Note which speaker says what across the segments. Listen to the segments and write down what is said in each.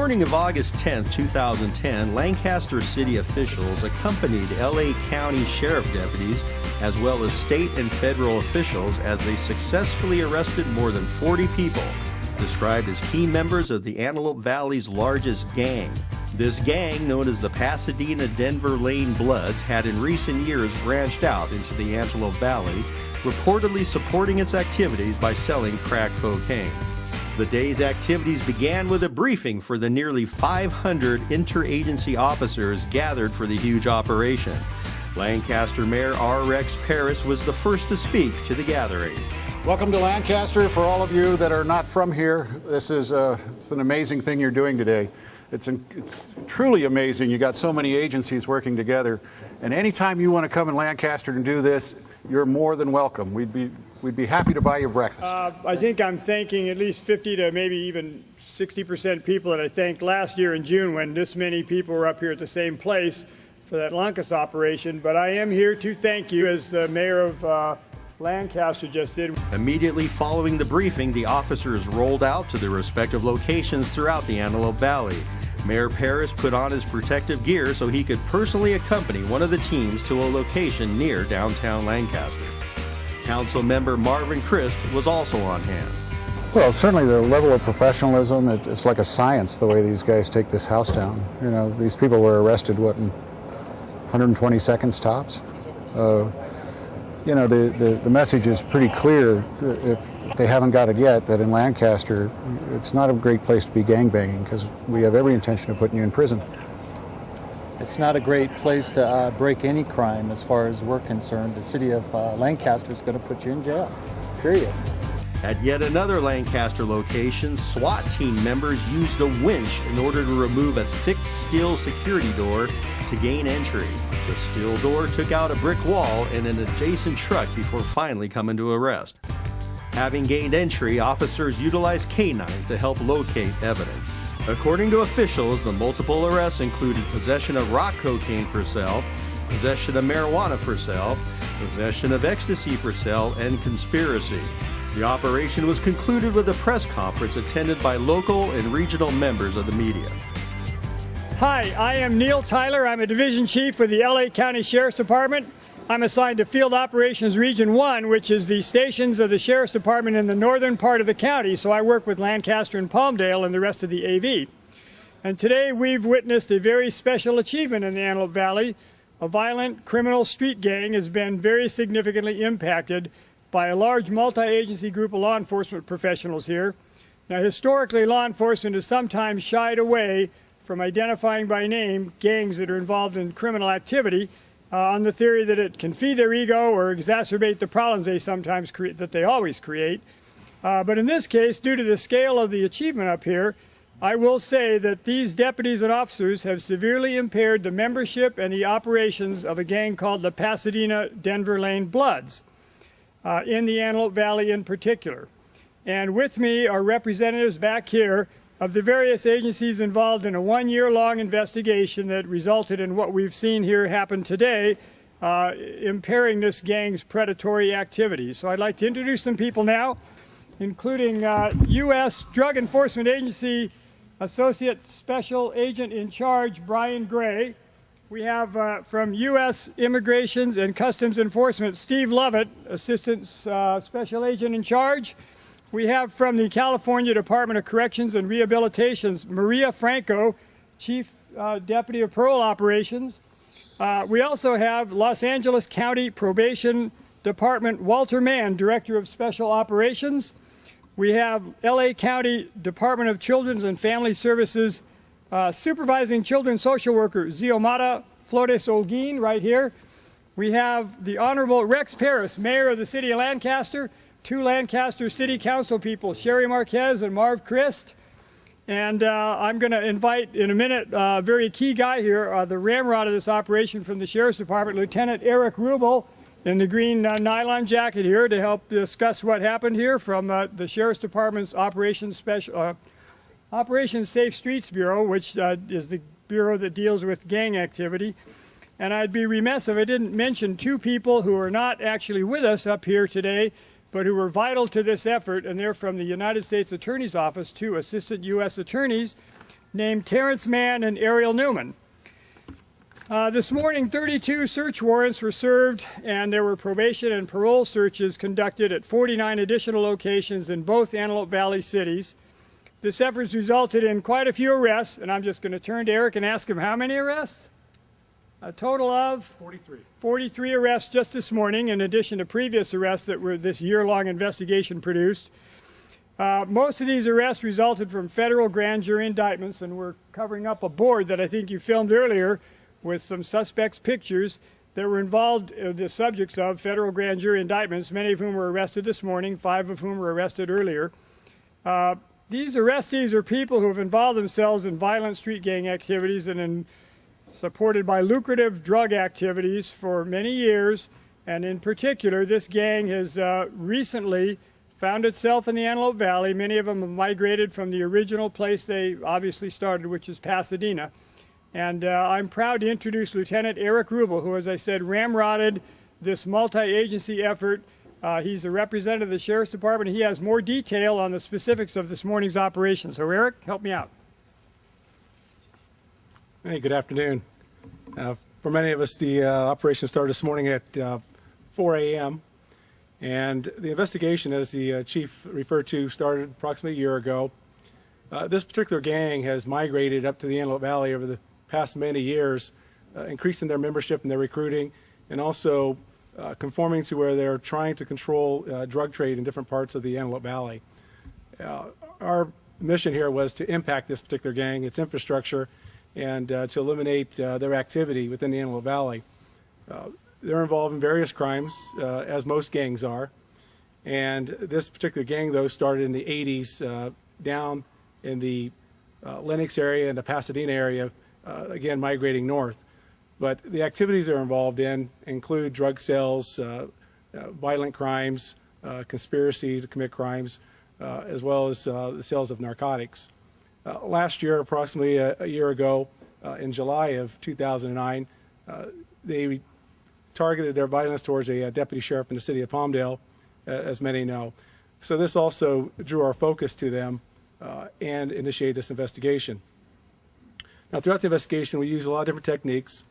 Speaker 1: morning of August 10, 2010, Lancaster City officials accompanied LA County Sheriff deputies as well as state and federal officials as they successfully arrested more than 40 people, described as key members of the Antelope Valley's largest gang. This gang, known as the Pasadena-Denver Lane Bloods, had in recent years branched out into the Antelope Valley, reportedly supporting its activities by selling crack cocaine. The day's activities began with a briefing for the nearly 500 interagency officers gathered for the huge operation. Lancaster Mayor R. Rex Parris was the first to speak to the gathering.
Speaker 2: Welcome to Lancaster. For all of you that are not from here, this is it's an amazing thing you're doing today. It's truly amazing. You got so many agencies working together, and anytime you want to come in Lancaster and do this, you're more than welcome. We'd be happy to buy you breakfast.
Speaker 3: I think I'm thanking at least 50 to maybe even 60% people that I thanked last year in June when this many people were up here at the same place for that Lancaster operation. But I am here to thank you, as the mayor of Lancaster just did.
Speaker 1: Immediately following the briefing, the officers rolled out to their respective locations throughout the Antelope Valley. Mayor Parris put on his protective gear so he could personally accompany one of the teams to a location near downtown Lancaster. Council member Marvin Christ was also on hand.
Speaker 2: Well, certainly the level of professionalism, it's like a science the way these guys take this house down. You know, these people were arrested, what, in 120 seconds tops? You know, the message is pretty clear, if they haven't got it yet, that in Lancaster, it's not a great place to be gangbanging because we have every intention of putting you in prison.
Speaker 4: It's not a great place to break any crime as far as we're concerned. The city of Lancaster is going to put you in jail, period.
Speaker 1: At yet another Lancaster location, SWAT team members used a winch in order to remove a thick steel security door to gain entry. The steel door took out a brick wall and an adjacent truck before finally coming to arrest. Having gained entry, officers utilized canines to help locate evidence. According to officials, the multiple arrests included possession of rock cocaine for sale, possession of marijuana for sale, possession of ecstasy for sale, and conspiracy. The operation was concluded with a press conference attended by local and regional members of the media.
Speaker 3: Hi, I am Neil Tyler. I'm a division chief for the LA County Sheriff's Department. I'm assigned to Field Operations Region 1, which is the stations of the Sheriff's Department in the northern part of the county, so I work with Lancaster and Palmdale and the rest of the AV. And today we've witnessed a very special achievement in the Antelope Valley. A violent criminal street gang has been very significantly impacted by a large multi-agency group of law enforcement professionals here. Now, historically, law enforcement has sometimes shied away from identifying by name gangs that are involved in criminal activity on the theory that it can feed their ego or exacerbate the problems they sometimes create, that they always create. But in this case, due to the scale of the achievement up here, I will say that these deputies and officers have severely impaired the membership and the operations of a gang called the Pasadena-Denver Lane Bloods in the Antelope Valley in particular. And with me are representatives back here of the various agencies involved in a one-year-long investigation that resulted in what we've seen here happen today, impairing this gang's predatory activities. So I'd like to introduce some people now, including U.S. Drug Enforcement Agency Associate Special Agent in Charge, Brian Gray. We have from U.S. Immigrations and Customs Enforcement, Steve Lovett, Assistant Special Agent in Charge. We have from the California Department of Corrections and Rehabilitations, Maria Franco, Chief Deputy of Parole Operations. We also have Los Angeles County Probation Department, Walter Mann, Director of Special Operations. We have LA County Department of Children's and Family Services Supervising Children's Social Worker, Xiomara Flores Olguin, right here. We have the Honorable Rex Parris, Mayor of the City of Lancaster, two Lancaster City Council people, Sherry Marquez and Marv Christ. And I'm going to invite in a minute a very key guy here, the ramrod of this operation from the Sheriff's Department, Lieutenant Eric Rubel, in the green nylon jacket here to help discuss what happened here from the Sheriff's Department's Operations Safe Streets Bureau, which is the bureau that deals with gang activity. And I'd be remiss if I didn't mention two people who are not actually with us up here today, but who were vital to this effort, and they're from the United States Attorney's Office, two Assistant U.S. Attorneys, named Terrence Mann and Ariel Newman. This morning, 32 search warrants were served, and there were probation and parole searches conducted at 49 additional locations in both Antelope Valley cities. This effort resulted in quite a few arrests, and I'm just going to turn to Eric and ask him how many arrests? A total of 43 arrests just this morning, in addition to previous arrests that were this year-long investigation produced. Most of these arrests resulted from federal grand jury indictments, and we're covering up a board that I think you filmed earlier with some suspects' pictures that were involved, the subjects of federal grand jury indictments, many of whom were arrested this morning, 5 of whom were arrested earlier. These arrestees are people who have involved themselves in violent street gang activities and supported by lucrative drug activities for many years. And in particular, this gang has recently found itself in the Antelope Valley. Many of them have migrated from the original place they obviously started, which is Pasadena. And I'm proud to introduce Lieutenant Eric Rubel, who, as I said, ramrodded this multi-agency effort. He's a representative of the Sheriff's Department. He has more detail on the specifics of this morning's operation. So, Eric, help me out.
Speaker 5: Hey, good afternoon. For many of us, the operation started this morning at 4 a.m. And the investigation, as the chief referred to, started approximately a year ago. This particular gang has migrated up to the Antelope Valley over the past many years, increasing their membership and their recruiting, and also conforming to where they're trying to control drug trade in different parts of the Antelope Valley. Our mission here was to impact this particular gang, its infrastructure, and to eliminate their activity within the Antelope Valley. They're involved in various crimes, as most gangs are, and this particular gang, though, started in the 80s down in the Lenox area and the Pasadena area, again migrating north. But the activities they're involved in include drug sales, violent crimes, conspiracy to commit crimes, as well as the sales of narcotics. Last year, approximately a year ago, in July of 2009, they targeted their violence towards a deputy sheriff in the city of Palmdale, as many know. So this also drew our focus to them and initiated this investigation. Now, throughout the investigation, we use a lot of different techniques.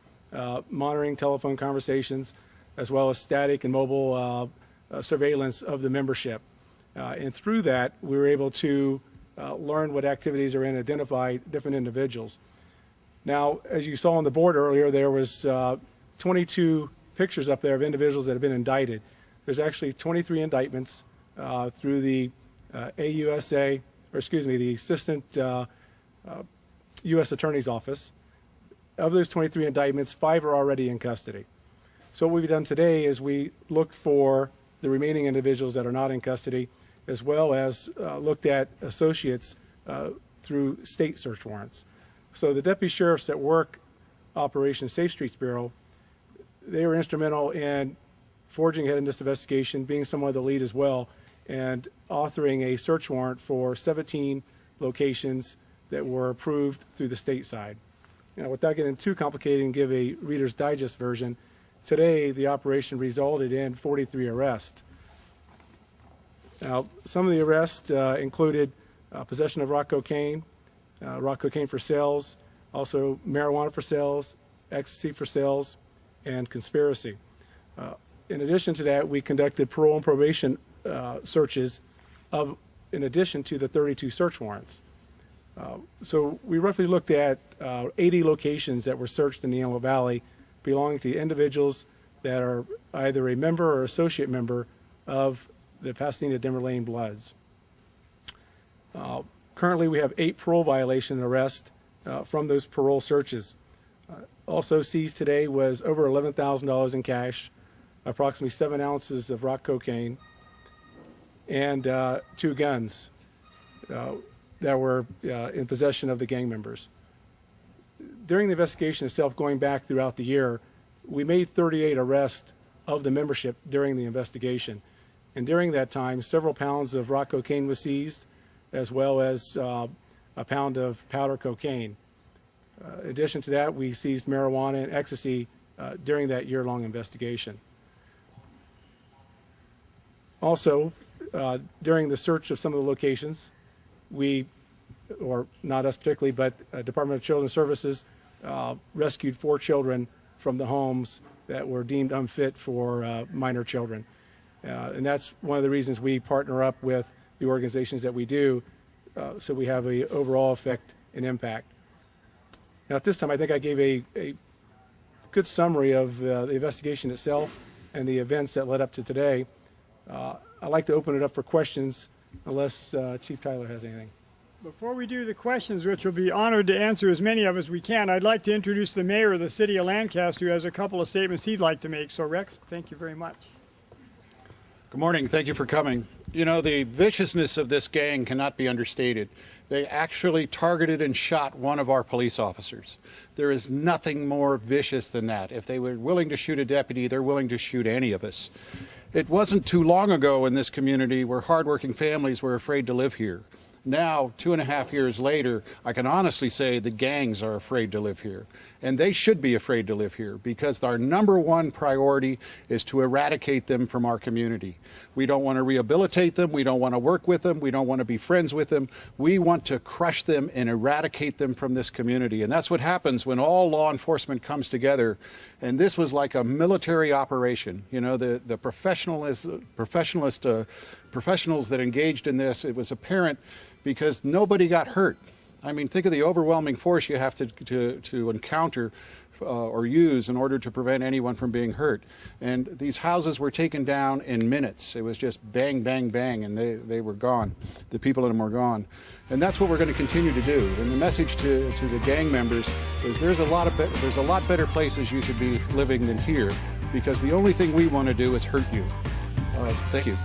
Speaker 5: Monitoring telephone conversations, as well as static and mobile surveillance of the membership. And through that, we were able to learn what activities are in, identify different individuals. Now, as you saw on the board earlier, there was 22 pictures up there of individuals that have been indicted. There's actually 23 indictments through the AUSA, or excuse me, the Assistant U.S. Attorney's Office. Of those 23 indictments, 5 are already in custody. So what we've done today is we looked for the remaining individuals that are not in custody, as well as looked at associates through state search warrants. So the deputy sheriffs that work Operation Safe Streets Bureau, they were instrumental in forging ahead in this investigation, being somewhat of the lead as well, and authoring a search warrant for 17 locations that were approved through the state side. Now, without getting too complicated and give a Reader's Digest version, today the operation resulted in 43 arrests. Now, some of the arrests included possession of rock cocaine for sales, also marijuana for sales, ecstasy for sales, and conspiracy. In addition to that, we conducted parole and probation searches in addition to the 32 search warrants. So we roughly looked at 80 locations that were searched in the Antelope Valley belonging to individuals that are either a member or associate member of the Pasadena Denver Lane Bloods. Currently, we have 8 parole violation arrests from those parole searches. Also seized today was over $11,000 in cash, approximately 7 ounces of rock cocaine, and 2 guns that were in possession of the gang members. During the investigation itself, going back throughout the year, we made 38 arrests of the membership during the investigation. And during that time, several pounds of rock cocaine was seized, as well as a pound of powder cocaine. In addition to that, we seized marijuana and ecstasy during that year-long investigation. Also, during the search of some of the locations, we or not us particularly, but Department of Children's Services rescued 4 children from the homes that were deemed unfit for minor children. And that's one of the reasons we partner up with the organizations that we do, so we have an overall effect and impact. Now, at this time, I think I gave a good summary of the investigation itself and the events that led up to today. I'd like to open it up for questions, unless Chief Tyler has anything.
Speaker 3: Before we do the questions, which we'll be honored to answer as many of as we can, I'd like to introduce the mayor of the city of Lancaster, who has a couple of statements he'd like to make. So, Rex, thank you very much.
Speaker 6: Good morning. Thank you for coming. You know, the viciousness of this gang cannot be understated. They actually targeted and shot one of our police officers. There is nothing more vicious than that. If they were willing to shoot a deputy, they're willing to shoot any of us. It wasn't too long ago in this community where hardworking families were afraid to live here. Now, 2.5 years later, I can honestly say the gangs are afraid to live here. And they should be afraid to live here because our #1 priority is to eradicate them from our community. We don't want to rehabilitate them. We don't want to work with them. We don't want to be friends with them. We want to crush them and eradicate them from this community. And that's what happens when all law enforcement comes together. And this was like a military operation. You know, the professionals that engaged in this, it was apparent because nobody got hurt. I mean, think of the overwhelming force you have to encounter or use in order to prevent anyone from being hurt. And these houses were taken down in minutes. It was just bang, bang, bang, and they were gone. The people in them were gone. And that's what we're going to continue to do. And the message to the gang members is there's a lot better places you should be living than here, because the only thing we want to do is hurt you. Thank you.